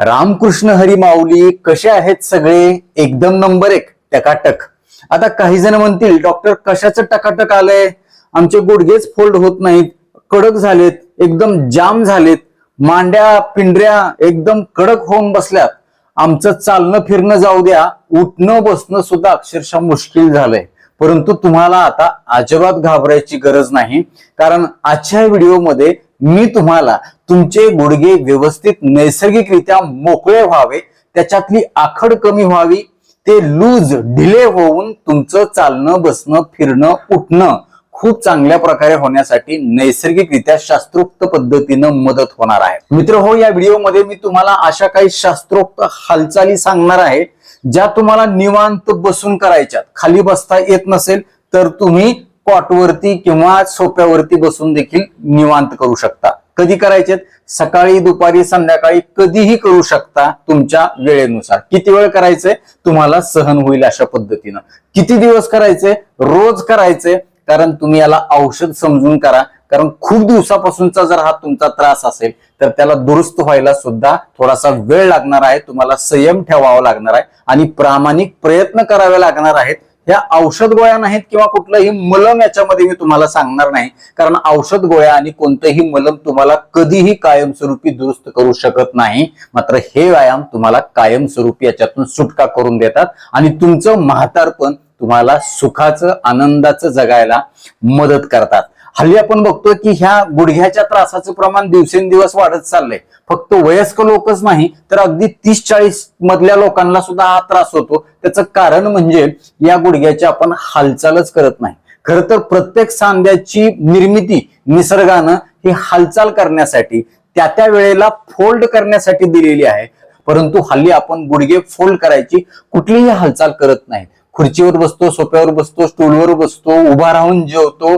रामकृष्ण हरी माऊली कसे आहेत सगळे? एकदम नंबर एक, टकाटक. आता काही जण म्हणतील डॉक्टर कशाचं टकाटक आलंय, आमचे गुडघेच फोल्ड होत नाहीत, कडक झालेत, एकदम जाम झालेत, मांड्या पिंढऱ्या एकदम कडक होऊन बसल्यात, आमचं चालणं फिरणं जाऊ द्या, उठणं बसणं सुद्धा अक्षरशः मुश्किल झालंय. परंतु तुम्हाला आता अजिबात घाबरायची गरज नाही, कारण आजच्या व्हिडिओमध्ये मी तुम्हाला तुमचे गुडघे व्यवस्थित नैसर्गिकरित्या मोकळे व्हावे, त्याच्यातली आखड कमी व्हावी, ते लूज ढिले होऊन तुमचं चालणं बसणं फिरणं उठणं खूप चांगल्या प्रकारे होण्यासाठी नैसर्गिकरित्या शास्त्रोक्त पद्धतीनं मदत होणार आहे. मित्र हो, या व्हिडिओमध्ये मी तुम्हाला अशा काही शास्त्रोक्त हालचाली सांगणार आहे ज्या तुम्हाला निवांत बसून करायच्यात. खाली बसता येत नसेल तर तुम्ही कॉटवरती किंवा सोफ्यावरती बसून देखील निवांत करू शकता. कधी करायचे? सकाळी, दुपारी, संध्याकाळी कधीही करू शकता तुमच्या वेळेनुसार. किती वेळ करायचंय तुम्हाला सहन होईल अशा पद्धतीनं. किती दिवस करायचे? रोज करायचे. कारण तुम्ही याला औषध समजून करा, कारण खूप दिवसापासूनचा जर हा तुमचा त्रास असेल तर त्याला दुरुस्त व्हायला सुद्धा थोडासा वेळ लागणार आहे. तुम्हाला संयम ठेवावा लागणार आहे आणि प्रामाणिक प्रयत्न करावे लागणार आहेत. ह्या औषध गोळ्या नाहीत किंवा कुठलंही मलम याच्यामध्ये मी तुम्हाला सांगणार नाही, कारण औषध गोळ्या आणि कोणतंही मलम तुम्हाला कधीही कायमस्वरूपी दुरुस्त करू शकत नाही. मात्र हे व्यायाम तुम्हाला कायमस्वरूपी याच्यातून सुटका करून देतात आणि तुमचं म्हातारपण तुम्हाला सुखाचं आनंदाचं जगायला मदत करतात. हल्ली आपण बघतोय की ह्या गुडघ्याच्या त्रासाचं प्रमाण दिवसेंदिवस वाढत चाललंय. फक्त वयस्क लोकच नाही तर अगदी 30-40 मधल्या लोकांना सुद्धा हा त्रास होतो. त्याचं कारण म्हणजे या गुडघ्याची आपण हालचालच करत नाही. खरं तर प्रत्येक सांध्याची निर्मिती निसर्गानं ही हालचाल करण्यासाठी त्या वेळेला फोल्ड करण्यासाठी दिलेली आहे. परंतु हल्ली आपण गुडघे फोल्ड करायची कुठलीही हालचाल करत नाही. खुर्चीवर बसतो, सोफ्यावर बसतो, स्टूलवर बसतो, उभा राहून जेवतो,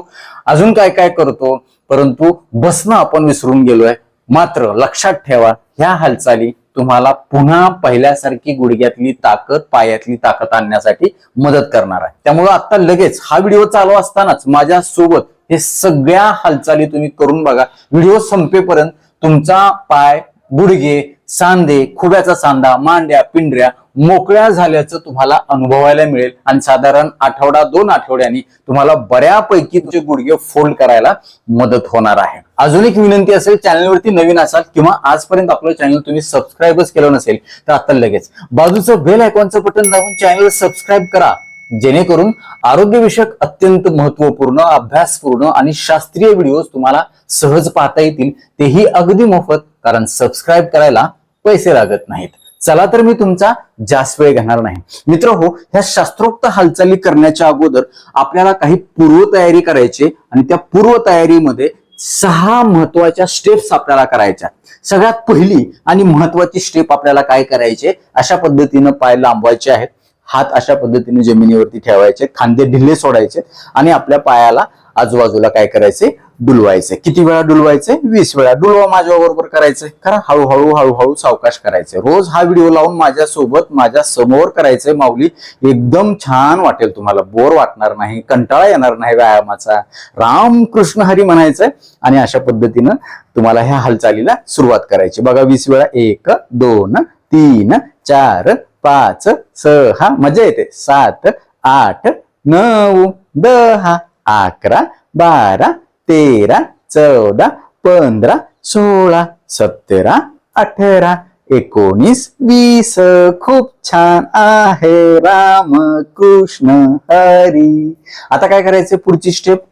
अजून काय काय करतो, परंतु बसणं आपण विसरून गेलोय. मात्र लक्षात ठेवा, ह्या हालचाली तुम्हाला पुन्हा पहिल्यासारखी गुडघ्यातली ताकद, पायातली ताकद आणण्यासाठी मदत करणार आहे. त्यामुळे आता लगेच हा व्हिडिओ चालू असतानाच माझ्या सोबत हे सगळ्या हालचाली तुम्ही करून बघा. व्हिडिओ संपेपर्यंत तुमचा पाय, गुडघे, सांधे, खुब्याचा सांधा, मांड्या पिंढऱ्या मोकळ्या झाल्याचं तुम्हाला अनुभवायला मिळेल आणि साधारण आठवडा 2 आठवड्यांनी तुम्हाला बऱ्यापैकी तुमचे गुडघे फोल्ड करायला मदत होणार आहे. अजून एक विनंती असेल, चॅनलवरती नवीन असाल किंवा आजपर्यंत आपलं चॅनल तुम्ही सबस्क्राईबच केलं नसेल तर आता लगेच बाजूचं बेल आयकॉनचं बटन दाबून चॅनल सबस्क्राईब करा, जेणेकरून आरोग्यविषयक अत्यंत महत्वपूर्ण, अभ्यासपूर्ण आणि शास्त्रीय व्हिडिओज तुम्हाला सहज पाहता येतील, तेही अगदी मोफत, कारण सबस्क्राईब करायला पैसे लागत नाहीत. चला तर मी तुमचा जास्त वेळ घेणार नाही. मित्र हो, ह्या शास्त्रोक्त हालचाली करण्याच्या अगोदर आपल्याला काही पूर्वतयारी करायची आणि त्या पूर्वतयारीमध्ये 6 महत्वाच्या स्टेप्स आपल्याला करायच्या. सगळ्यात पहिली आणि महत्वाची स्टेप आपल्याला काय करायचे, अशा पद्धतीनं पाय लांबवायचे आहेत, हात अशा पद्धतीने जमिनीवरती ठेवायचे, खांदे ढिले सोडायचे आणि आपल्या पायाला आजूबाजूला काय करायचे, डुलवायचे. किती वेळा डुलवायचे? 20 वेळा. डुलवा माझ्या बरोबर करायचंय. कारण हळूहळू हळूहळू सावकाश करायचे. रोज हा व्हिडिओ लावून माझ्या सोबत माझ्या समोर करायचंय. माऊली, एकदम छान वाटेल तुम्हाला, बोर वाटणार नाही, कंटाळा येणार नाही व्यायामाचा. रामकृष्ण हरी म्हणायचंय आणि अशा पद्धतीनं तुम्हाला ह्या हालचालीला सुरुवात करायची. बघा, 20 वेळा. 1 2 3 4 5 6, मजा येते, 7 8 9 10 11 12 13 14 15 16 17 18 19 20. खूप छान आहे. रामकृष्ण हरी. आता काय करायचं, पुढची स्टेप.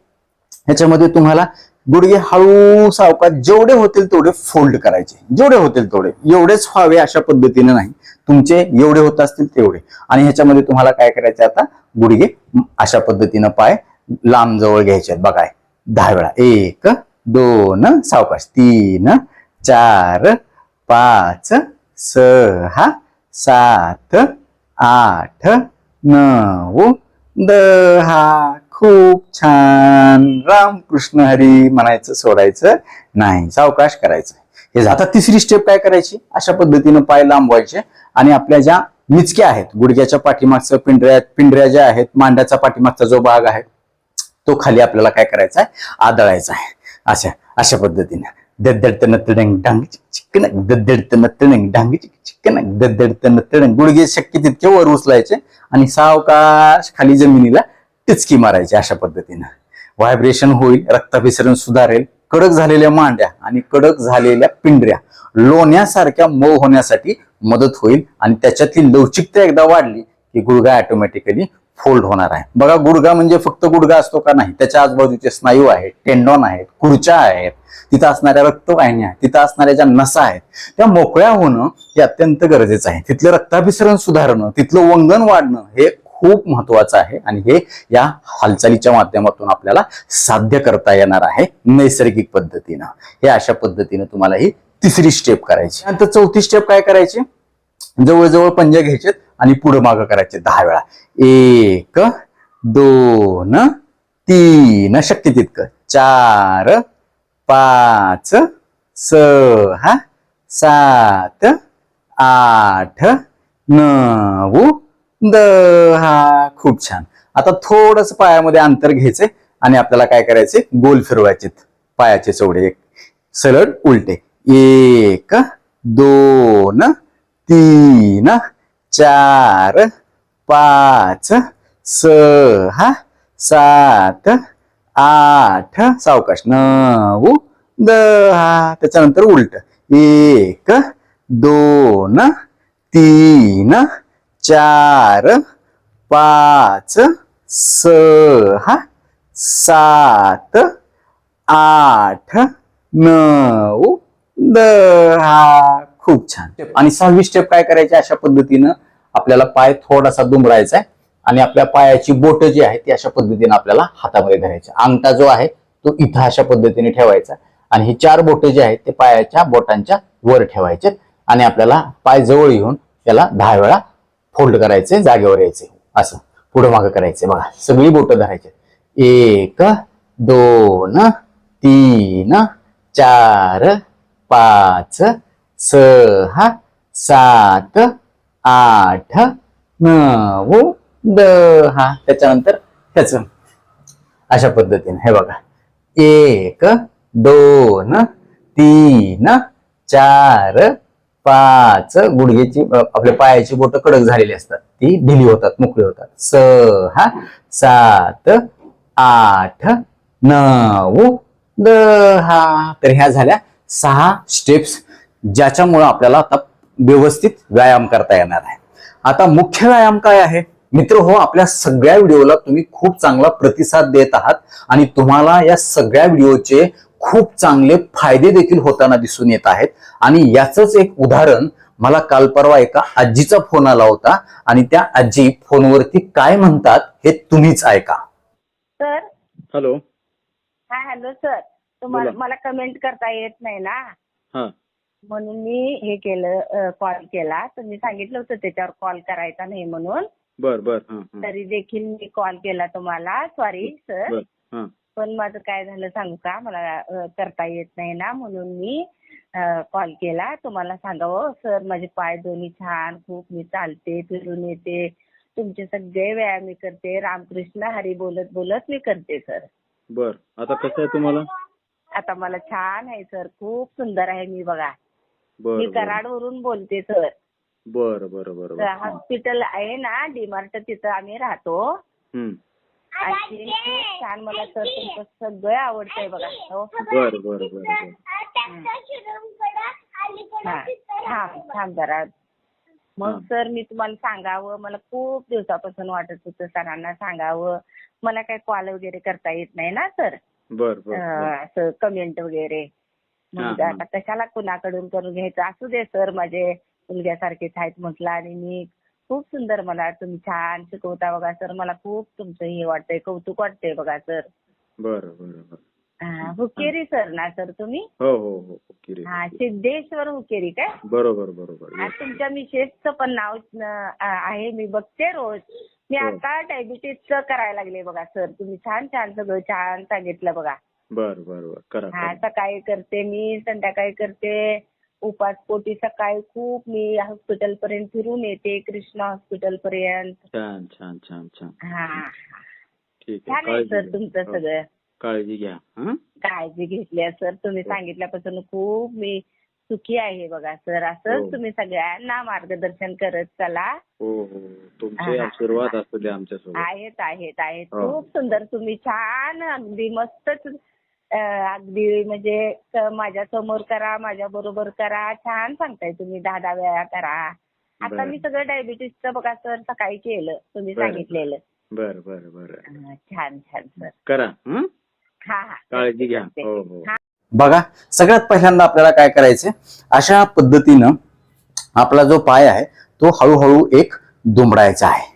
ह्याच्यामध्ये तुम्हाला गुडघे हळू सावकाश जेवढे होतील तेवढे फोल्ड करायचे. जेवढे होतील तेवढे, एवढेच व्हावे अशा पद्धतीने नाही, तुमचे एवढे होत असतील तेवढे. आणि ह्याच्यामध्ये तुम्हाला काय करायचे, आता गुडघे अशा पद्धतीनं पाय लांब जवळ घ्यायचे. बघा, 10 वेळा. 1 2 सावकाश, 3 4 5 6 7 8 9 10. खूप छान. रामकृष्ण हरी म्हणायचं, सोडायचं नाही, सावकाश करायचं. हे आता तिसरी स्टेप काय करायची, अशा पद्धतीनं पाय लांबवायचे आणि आपल्या ज्या मिचक्या आहेत, गुडघ्याच्या पाठीमागचं पिंढऱ्या ज्या आहेत, मांड्याचा पाठीमागचा जो भाग आहे तो खाली आपल्याला काय करायचा आहे, आदळायचा आहे. अशा पद्धतीने दद्दडतन तडंग डांग चिकनक दद्दडतन तडंग डांग चिकनक दद्दडतन तडंग. गुडघे शक्य तितके वर उचलायचे आणि सावकाश खाली जमिनीला टिचकी मारायची. अशा पद्धतीनं व्हायब्रेशन होईल, रक्ताभिसरण सुधारेल, कडक झालेल्या मांड्या आणि कडक झालेल्या पिंढऱ्या लोण्यासारख्या मऊ होण्यासाठी मदत होईल. आणि त्याच्यातली लवचिकता एकदा वाढली की गुडघा ऑटोमॅटिकली फोल्ड होणार आहे. बघा, गुडघा म्हणजे फक्त गुडघा असतो का? नाही. त्याच्या आजूबाजूचे स्नायू आहेत, टेंडॉन आहेत, खुर्च्या आहेत, तिथं असणाऱ्या रक्तवाहिन्या आहेत, तिथं असणाऱ्या ज्या नसा आहेत त्या मोकळ्या होणं हे अत्यंत गरजेचं आहे. तिथलं रक्ताभिसरण सुधारणं, तिथलं वंगण वाढणं हे खूप महत्वाचं आहे. आणि हे या हालचालीच्या माध्यमातून आपल्याला साध्य करता येणार आहे नैसर्गिक पद्धतीनं. हे अशा पद्धतीनं तुम्हाला ही तिसरी स्टेप करायची. नंतर चौथी स्टेप काय करायची? जवळजवळ पंजे घ्यायचे आणि पुढे मागं करायचे 10 वेळा. 1 2 3 शक्य तितकं 4 5 6 7 8 9 10. खूप छान. आता थोडस पायामध्ये अंतर घ्यायचंय आणि आपल्याला काय करायचे? गोल फिरवायचे पायाचे चौडे, एक सलग उलटे. 1 2 3 4 5 6 7 8 सावकाश 9 10. त्याच्यानंतर उलट 1 2 3 4 5 6 7 8 9 10. खूप छान. आणि 6वी स्टेप काय करायची? अशा पद्धतीनं आपल्याला पाय थोडासा दुमडायचा आहे आणि आपल्या पायाची बोट जी आहे ती अशा पद्धतीने आपल्याला हातामध्ये धरायची. अंगठा जो आहे तो इथं अशा पद्धतीने ठेवायचा आणि ही 4 बोट जे आहेत ते पायाच्या बोटांच्या वर ठेवायचे आणि आपल्याला पाय जवळ येऊन त्याला 10 वेळा फोल्ड करायचे, जागेवर यायचे, असं पुढे मागं करायचे. बघा, सगळी बोट धरायचे. 1 2 3 4 5 6 7 8 9 10. त्याच्यानंतर त्याच अशा पद्धतीने हे बघा, 1 2 3 4 5. गुडघ्याची आपल्या पायाची बोट कडक झालेली असतात, ती ढिली होतात, मोकळी होतात. 6 7 8 9 10. तर ह्या झाल्या 6 स्टेप्स ज्याच्यामुळे आपल्याला आता व्यवस्थित व्यायाम करता येणार आहे. आता मुख्य व्यायाम काय आहे मित्र हो? आपल्या सगळ्या व्हिडिओला तुम्ही खूप चांगला प्रतिसाद देत आहात आणि तुम्हाला या सगळ्या व्हिडिओचे खूप चांगले फायदे देखील होताना दिसून येत आहेत. आणि याचंच एक उदाहरण, मला काल परवा एका आजीचा फोन आला होता आणि त्या आजी फोनवरती काय म्हणतात हे तुम्हीच ऐका. सर. हॅलो. हा हॅलो सर. तुम्हाला मला कमेंट करता येत नाही ना, हा, म्हणून मी हे केलं, कॉल केला. तुम्ही सांगितलं होतं त्याच्यावर कॉल करायचा नाही म्हणून. बर बर. तरी देखील मी कॉल केला तुम्हाला. Sorry sir. पण माझं काय झालं सांगू का? मला करता येत नाही ना, म्हणून मी कॉल केला. तुम्हाला सांगावं सर, माझे पाय दोन्ही छान, खूप मी चालते, फिरून येते, तुमचे सगळे व्यायाम मी करते, रामकृष्ण हरी बोलत बोलत मी करते सर. बर. आता कसं आहे तुम्हाला? आता मला छान आहे सर, खूप सुंदर आहे मी. बघा, मी बर कराडवरून बोलते सर. बर बर बर. हॉस्पिटल आहे ना डीमार्ट, तिथं आम्ही राहतो. आणि खूप छान, मला सर तुमचं सगळं आवडतंय बघा. हो बर बर बर. थांब जरा. मग सर मी तुम्हाला सांगावं, मला खूप दिवसापासून वाटत होतं सरांना सांगावं. मला काही कॉल वगैरे करता येत नाही ना सर, बर बर. असं कमेंट वगैरे. मग आता कशाला कुणाकडून करून घ्यायचं? असू दे सर, माझे मुलग्यासारखेच आहेत म्हटलं. आणि मी खूप सुंदर, मला तुम्ही छान शिकवता बघा सर. मला खूप तुमचं हे वाटतंय, कौतुक वाटतंय बघा सर. बर बर बर. हुकेरी सर ना सर तुम्ही? हो हो हो, हुकेरी. हा, सिद्धेश्वर हुकेरी काय? बरोबर बरोबर. तुमच्या मिसेसचं पण नाव आहे, मी बघते रोज. मी आता डायबिटीजचं करायला लागले बघा सर. तुम्ही छान छान सगळं छान सांगितलं बघा. बर बर बर. करा. हा, सकाळी करते मी, संध्याकाळी करते. उपासपोटी सकाळी खूप मी हॉस्पिटल पर्यंत फिरून येते, कृष्णा हॉस्पिटल पर्यंत. छान छान छान छान. हा, ठीक छान आहे सर तुमचं सगळं. काळजी घ्या. हं? काळजी घेतली सर. तुम्ही सांगितल्यापासून खूप मी सुखी आहे बघा सर. असंच तुम्ही सगळ्यांना मार्गदर्शन करत चला. हो हो, तुमचे आशीर्वाद असू दे आमच्यासोबत. आहेत आहेत आहेत. खूप सुंदर. तुम्ही छान अगदी मस्तच अगदी म्हणजे माझ्या समोर करा, माझ्या बरोबर करा. छान सांगताय तुम्ही. 10-10 वेळा करा. आता मी सगळं डायबिटीसचं बघा सर सकाळी केलं तुम्ही सांगितलेलं. बर बर बर, छान छान सर. करा. हा हा, काळजी घ्या. हो हो. बघा, सगळ्यात पहिल्यांदा आपल्याला काय करायचं, अशा पद्धतीनं आपला जो पाय आहे तो हळूहळू एक दुमडायचा आहे.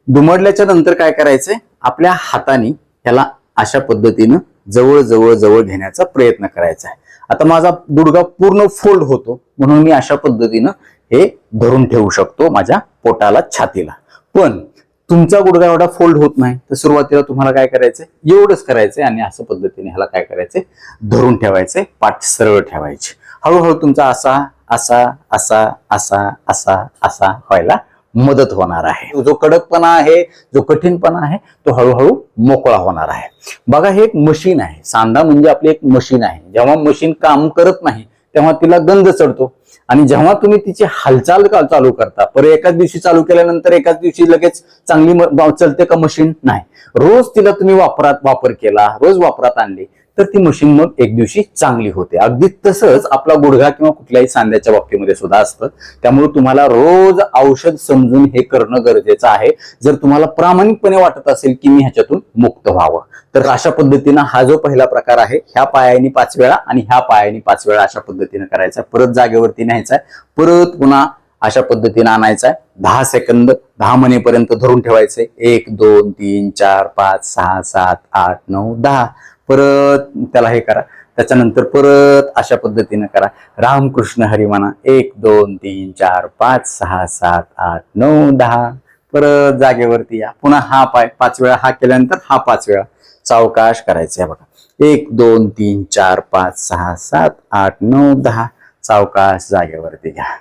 दुमडल्याच्या नंतर काय करायचंय, आपल्या हाताने त्याला अशा पद्धतीनं जवळ जवळ जवळ घेण्याचा प्रयत्न करायचा आहे. आता माझा गुडघा पूर्ण फोल्ड होतो म्हणून मी अशा पद्धतीनं हे धरून ठेवू शकतो माझ्या पोटाला, छातीला. पण तुमचा गुडघा एवढा फोल्ड होत नाही तर सुरुवातीला तुम्हाला काय करायचंय, एवढंच करायचंय आणि अशा पद्धतीने ह्याला काय करायचंय, धरून ठेवायचंय, पाठ सरळ ठेवायची. हळूहळू तुमचा असा असा असा असा असा असा व्हायला मदत होणार आहे. जो कडकपणा आहे, जो कठीणपणा आहे, तो हळूहळू मोकळा होणार आहे. बघा, हे एक मशीन आहे. सांधा म्हणजे आपली एक मशीन आहे. जेव्हा मशीन काम करत नाही तेव्हा तिला गंध चढतो आणि जेव्हा तुम्ही तिची हालचाल चालू करता, पर एकाच दिवशी चालू केल्यानंतर एकाच दिवशी लगेच चांगली चलते का मशीन? नाही. रोज तिला तुम्ही वापर केला, रोज वापरात आणली तर ती मशीन मग एक दिवशी चांगली होते. अगदी तसंच आपला गुडघा किंवा कुठल्याही सांध्याच्या बाबतीमध्ये सुद्धा असतं. त्यामुळे तुम्हाला रोज औषध समजून हे करणं गरजेचं आहे. जर तुम्हाला प्रामाणिकपणे वाटत असेल की मी ह्याच्यातून मुक्त व्हावं, तर अशा पद्धतीनं हा जो पहिला प्रकार आहे, ह्या पायाने 5 वेळा आणि ह्या पायाने 5 वेळा अशा पद्धतीने करायचा. परत जागेवरती न्यायचा, परत पुन्हा अशा पद्धतीने आणायचा. 10 सेकंद 10 म्हणेपर्यंत धरून ठेवायचे. 1 2 3 4 5 6 7 8 9 10. परत त्याला हे करा. त्याच्यानंतर परत अशा पद्धतीने करा. रामकृष्ण हरी म्हणा. 1 2 3 4 5 6 7 8 9 10. परत जागेवरती या. पुन्हा हा पाय 5 वेळा, हा केल्यानंतर हा 5 वेळा सावकाश करायचा आहे बघा. 1 2 3 4 5 6 7 8 9 10. सावकाश जागेवरती घ्या.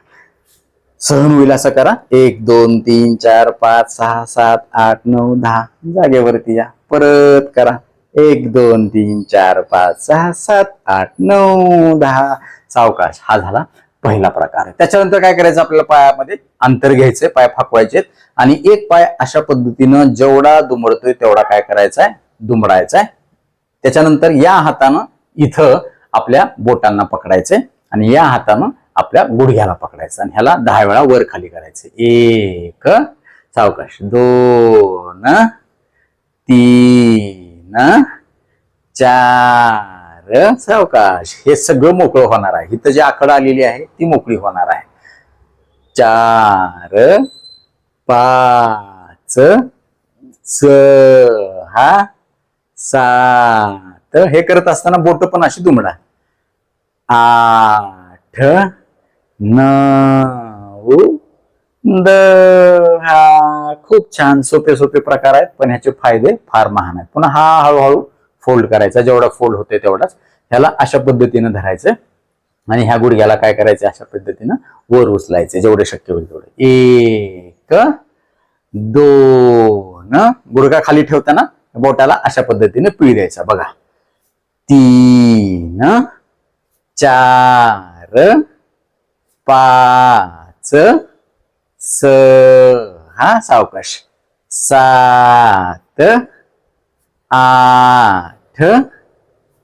सहन होईल असं करा. 1 2 3 4 5 6 7 8 9 10. जागेवरती या. परत करा. 1 2 3 4 5 6 7 8 9 10. सावकाश. हा झाला पहिला प्रकार. त्याच्यानंतर काय करायचं, आपल्याला पायामध्ये अंतर घ्यायचंय, पाय फाकवायचे आणि एक पाय अशा पद्धतीनं जेवढा दुमडतोय तेवढा काय करायचा आहे, दुमडायचा आहे. त्याच्यानंतर या हातानं इथं आपल्या बोटांना पकडायचंय आणि या हातानं आपल्या गुडघ्याला पकडायचं आणि ह्याला 10 वेळा वर खाली करायचं. 1 सावकाश, 2 3 4 सावकाश. हे सगळं मोकळं होणार आहे. इथं जी आकडा आलेली आहे ती मोकळी होणार आहे. 4 5 6 7. हे करत असताना बोट पण अशी दुमडा. 8 9 10. खूप छान सोपे सोपे प्रकार आहेत, पण ह्याचे फायदे फार महान आहेत. पुन्हा हा हळूहळू फोल्ड करायचा. जेवढा फोल्ड होते तेवढाच ह्याला अशा पद्धतीनं धरायचं आणि ह्या गुडघ्याला काय करायचं, अशा पद्धतीनं वर उचलायचे जेवढे शक्य होईल तेवढे. 1 2. गुडघा खाली ठेवताना बोटाला अशा पद्धतीने पिळ द्यायचा बघा. 3 4 5 6 सावकाश. 7 8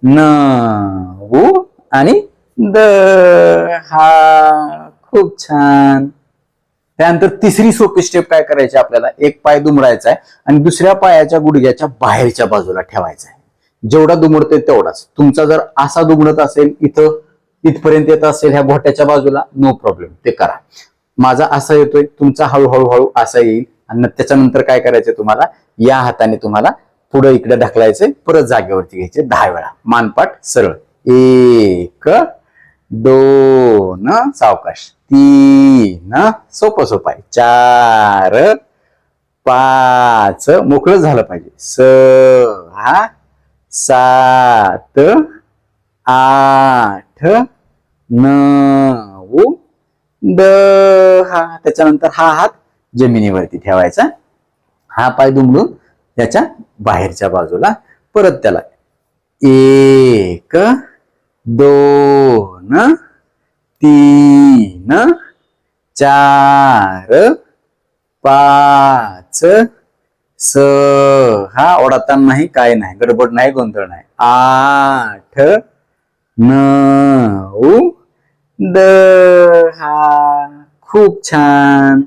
9 आणि 10. खूप छान. त्यानंतर तिसरी सोपी स्टेप काय करायची, आपल्याला एक पाय दुमडायचा आहे आणि दुसऱ्या पायाच्या गुडघ्याच्या बाहेरच्या बाजूला ठेवायचा आहे. जेवढा दुमडतोय तेवढाच. तुमचा जर असा दुमडत असेल, इथपर्यंत येत असेल ह्या बोटाच्या बाजूला, नो प्रॉब्लेम, ते करा. माझा असा येतोय, तुमचा हळूहळू असा येईल आणि त्याच्यानंतर काय करायचंय, तुम्हाला या हाताने तुम्हाला पुढे इकडे ढकलायचंय, परत जागेवरती घ्यायचे 10 वेळा. मानपाट सरळ. 1 2 सावकाश. 3 सोपं सोपं आहे. 4 5 मोकळं झालं पाहिजे. 6 7 8 9 10. त्याच्यानंतर हा हात जमिनीवरती ठेवायचा. हा पाय दुमडून त्याच्या बाहेरच्या बाजूला परत त्याला एक, दोन, तीन, चार, पाच, सहा, ओढाताण नाही, काय नाही, गडबड नाही, गोंधळ नाही, 8, 9, 10. खूप छान.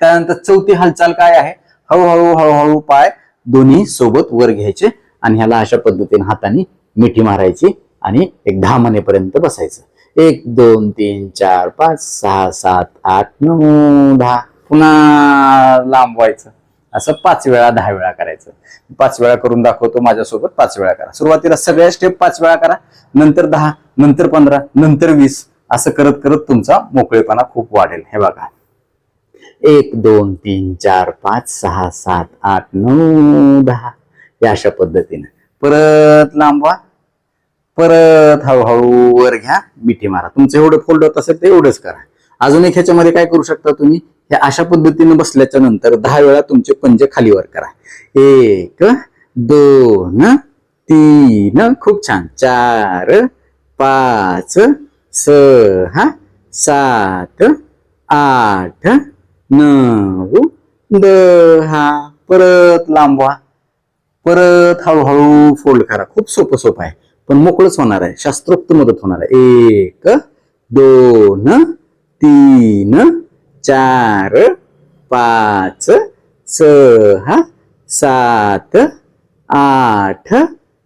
त्यानंतर चौथी हालचाल काय आहे? हळूहळू हळूहळू पाय दोन्ही सोबत वर घ्यायचे आणि ह्याला अशा पद्धतीने हाताने मिठी मारायची आणि एक 10 म्हणेपर्यंत बसायचं. 1, 2, 3, 4, 5, 6, 7, 8, 9, 10. पुन्हा लांबवायचं. असं 5 वेळा 10 वेळा करायचं. 5 वेळा करून दाखवतो, माझ्यासोबत 5 वेळा करा. सुरुवातीला सगळ्या स्टेप 5 वेळा करा, नंतर 10, नंतर 15, नंतर 20. असं करत करत तुमचा मोकळेपणा खूप वाढेल. हे बघा, 1, 2, 3, 4, 5, 6, 7, 8, 9, 10. या अशा पद्धतीने परत लांबवा, परत हळूहळू वर घ्या, मिठी मारा. तुमचं एवढं फोल्ड होत असेल ते एवढंच करा. अजून एक ह्याच्यामध्ये काय करू शकता तुम्ही, हे अशा पद्धतीने बसल्याच्या नंतर 10 वेळा तुमचे पंजे खालीवर करा. 1, 2, 3, खूप छान, 4, 5, 6, 7, 8, 9, 10. परत लांबवा, परत हळूहळू फोल्ड करा. खूप सोपं आहे, पण मोकळच होणार आहे, शास्त्रोक्त मदत होणार आहे. 1, 2, 3, 4, 5, 6, 7, 8,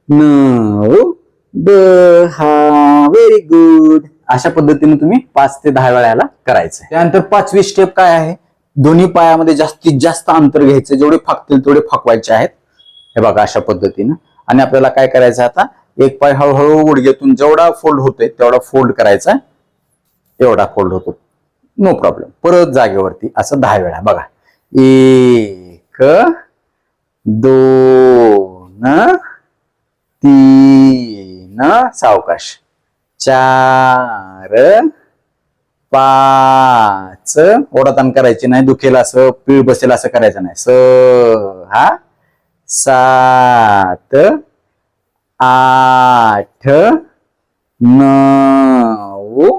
9, 10. Very good. अशा पद्धतीने तुम्ही 5 ते 10 वेळा याला करायचं. त्यानंतर 5वी स्टेप काय आहे? दोन्ही पायामध्ये जास्तीत जास्त अंतर घ्यायचं, जेवढे फाकतील तेवढे फाकवायचे आहेत. हे बघा अशा पद्धतीनं. आणि आपल्याला काय करायचं आता, एक पाय हळूहळू गुडघ्यातून जेवढा फोल्ड होतोय तेवढा फोल्ड करायचा. एवढा फोल्ड होतो, नो प्रॉब्लेम. परत जागेवरती असं 10 वेळा. बघा, 1, 2, 3, सावकाश, 4, 5, ओढाताण करायची नाही, दुखेल असं, पीळ बसेल असं करायचं नाही. 6, 7, 8, 9,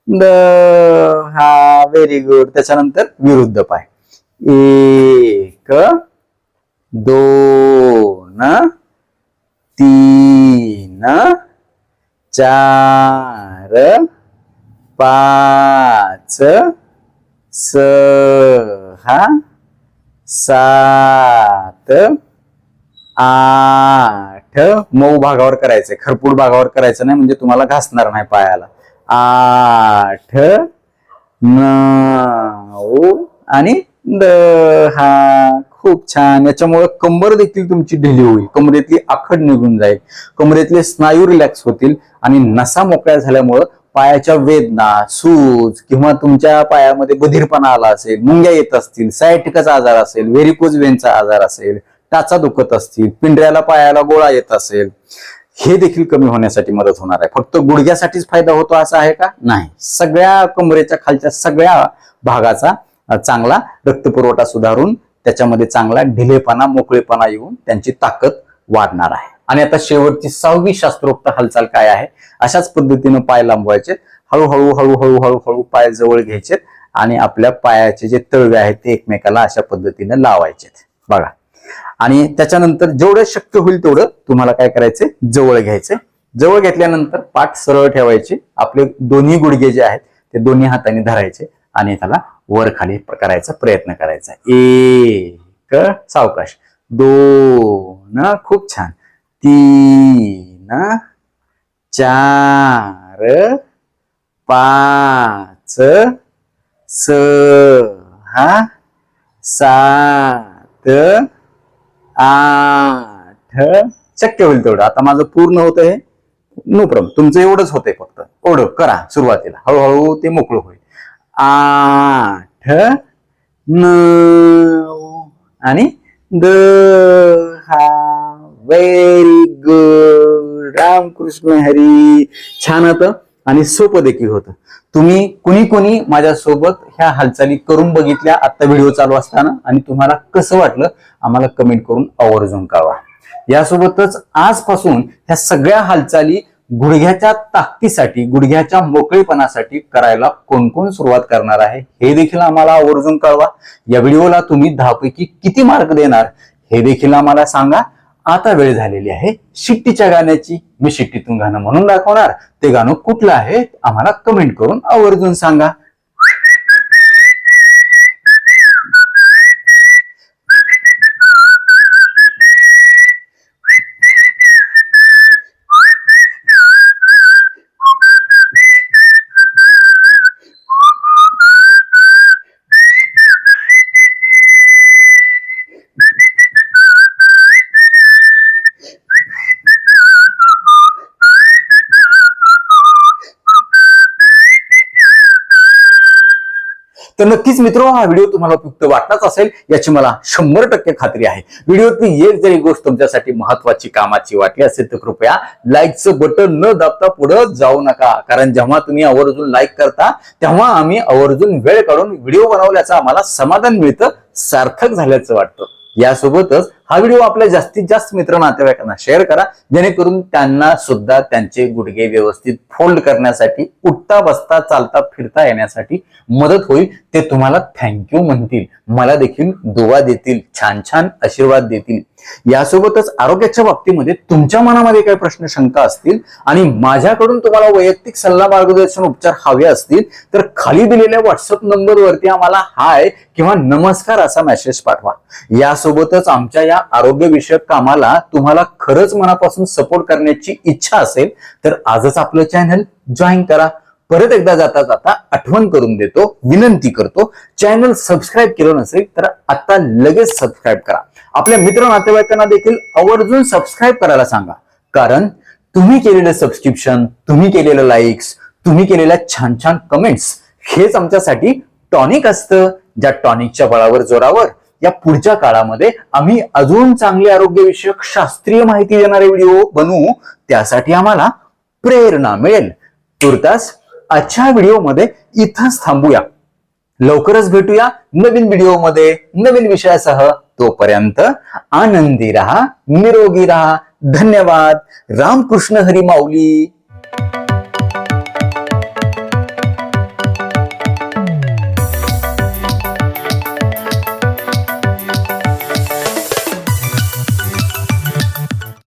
10. Very good. त्याच्यानंतर विरुद्ध पाय. 1, 2, 3, 4, 5, 6, 7, 8. मऊ भागावर करायचंय, खरपूड भागावर करायचं नाही, म्हणजे तुम्हाला घासणार नाही पायाला. 8, 9 आणि 10. खूप छान. याच्यामुळे कंबर देखील तुमची ढिली होईल, कमरेतली आखड निघून जाईल, कमरेतले स्नायू रिलॅक्स होतील आणि नसा मोकळ्या झाल्यामुळं पायाच्या वेदना, सूज किंवा तुमच्या पायामध्ये बधीरपणा आला असेल, मुंग्या येत असतील, सायटिकाचा आजार असेल, व्हेरिकोज वेनचा आजार असेल, टाचा दुखत असतील, पिंढऱ्याला पायाला गोळा येत असेल, हे देखील कमी होण्यासाठी मदत होणार आहे. फक्त गुडघ्यासाठीच फायदा होतो असं आहे का? नाही. सगळ्या कमरेच्या खालच्या सगळ्या भागाचा चांगला रक्तपुरवठा सुधारून त्याच्यामध्ये चांगला ढिलेपणा, मोकळेपणा येऊन त्यांची ताकद वाढणार आहे. आणि आता शेवटची 6वी शास्त्रोक्त हालचाल काय आहे? अशाच पद्धतीनं पाय लांबवायचे, हळूहळू हळूहळू हळूहळू पाय जवळ घ्यायचे आणि आपल्या पायाचे जे तळवे आहेत ते एकमेकाला अशा पद्धतीने लावायचे. बघा, आणि त्याच्यानंतर जेवढं शक्य होईल तेवढं तुम्हाला काय करायचंय, जवळ घ्यायचे. जवळ घेतल्यानंतर पाठ सरळ ठेवायचे, आपले दोन्ही गुडघे जे आहेत ते दोन्ही हाताने धरायचे आणि त्याला वर खाली करायचा प्रयत्न करायचा. 1, सावकाश, 2, खूप छान, 3, 4, 5, 6, 7, 8. शक्य होईल तेवढं. आता माझं पूर्ण होत आहे, नो प्रॉब्लेम. तुमचं एवढंच होतंय, फक्त एवढं करा सुरुवातीला, हळूहळू ते मोकळं होईल. 8, 9 आणि 10. Very good. रामकृष्ण हरी. छान होतं आणि सोपं देखील होतं. तुम्ही कुणी माझ्यासोबत ह्या हालचाली करून बघितल्या आता व्हिडिओ चालू असताना, आणि तुम्हाला कसं वाटलं आम्हाला कमेंट करून आवर्जून कळवा. यासोबतच आजपासून ह्या सगळ्या हालचाली गुडघ्याच्या ताकदीसाठी, गुडघ्याच्या मोकळेपणासाठी करायला कोण कोण सुरुवात करणार आहे हे देखील आम्हाला आवर्जून कळवा. या व्हिडिओला तुम्ही 10 पैकी किती मार्क देणार हे देखील आम्हाला सांगा. आता वेळ झालेली आहे शिट्टीच्या गाण्याची. मी शिट्टीतून गाणं म्हणून दाखवणार, ते गाणं कुठलं आहे आम्हाला कमेंट करून आवर्जून सांगा. तर नक्कीच मित्र, हा व्हिडिओ तुम्हाला उपयुक्त वाटलाच असेल याची मला 100% खात्री आहे. व्हिडिओतली एक जरी गोष्ट तुमच्यासाठी महत्वाची, कामाची वाटली असेल तर कृपया लाईकचं बटन न दाबता पुढे जाऊ नका. कारण जेव्हा तुम्ही आवर्जून लाईक करता तेव्हा आम्ही आवर्जून वेळ काढून व्हिडिओ बनवल्याचं आम्हाला समाधान मिळतं, सार्थक झाल्याचं वाटतं. यासोबतच हा व्हिडिओ आपल्या जास्तीत जास्त मित्र नातेवाईकांना शेअर करा, जेणेकरून त्यांना सुद्धा त्यांचे गुडघे व्यवस्थित फोल्ड करण्यासाठी, उठता बसता चालता फिरता येण्यासाठी मदत होईल. ते तुम्हाला थँक्यू म्हणतील, मला देखील दुवा देतील, छान छान आशीर्वाद देतील. यासोबतच आरोग्याच्या बाबतीमध्ये तुमच्या मनामध्ये काही प्रश्न, शंका असतील आणि माझ्याकडून तुम्हाला वैयक्तिक सल्ला, मार्गदर्शन, उपचार हवे असतील तर खाली दिलेल्या व्हॉट्सअप नंबरवरती आम्हाला हाय किंवा नमस्कार असा मेसेज पाठवा. यासोबतच आमच्या या आरोग्यविषयक कामाला तुम्हाला खरंच मनापासून सपोर्ट करण्याची इच्छा असेल तर आजच आपलं चॅनल जॉईन करा. परत एकदा जाता जाता आठवण करून देतो, विनंती करतो, चॅनल सबस्क्राईब केलं नसेल तर आता लगेच सबस्क्राईब करा. आपल्या मित्र नातेवाईकांना देखील आवर्जून सबस्क्राईब करायला सांगा. कारण तुम्ही केलेलं सबस्क्रिप्शन, तुम्ही केलेलं लाईक्स, तुम्ही केलेल्या छान छान कमेंट्स हेच आमच्यासाठी टॉनिक असतं. ज्या टॉनिकच्या बळावर, जोरावर या पुढच्या काळामध्ये आम्ही अजून चांगले आरोग्यविषयक शास्त्रीय माहिती देणारे व्हिडिओ बनवू, त्यासाठी आम्हाला प्रेरणा मिळेल. तुर्तास आजच्या व्हिडिओमध्ये इथंच थांबूया. लवकरच भेटूया नवीन व्हिडिओमध्ये, नवीन विषयासह. तोपर्यंत आनंदी राहा, निरोगी राहा. धन्यवाद. रामकृष्ण हरी माऊली.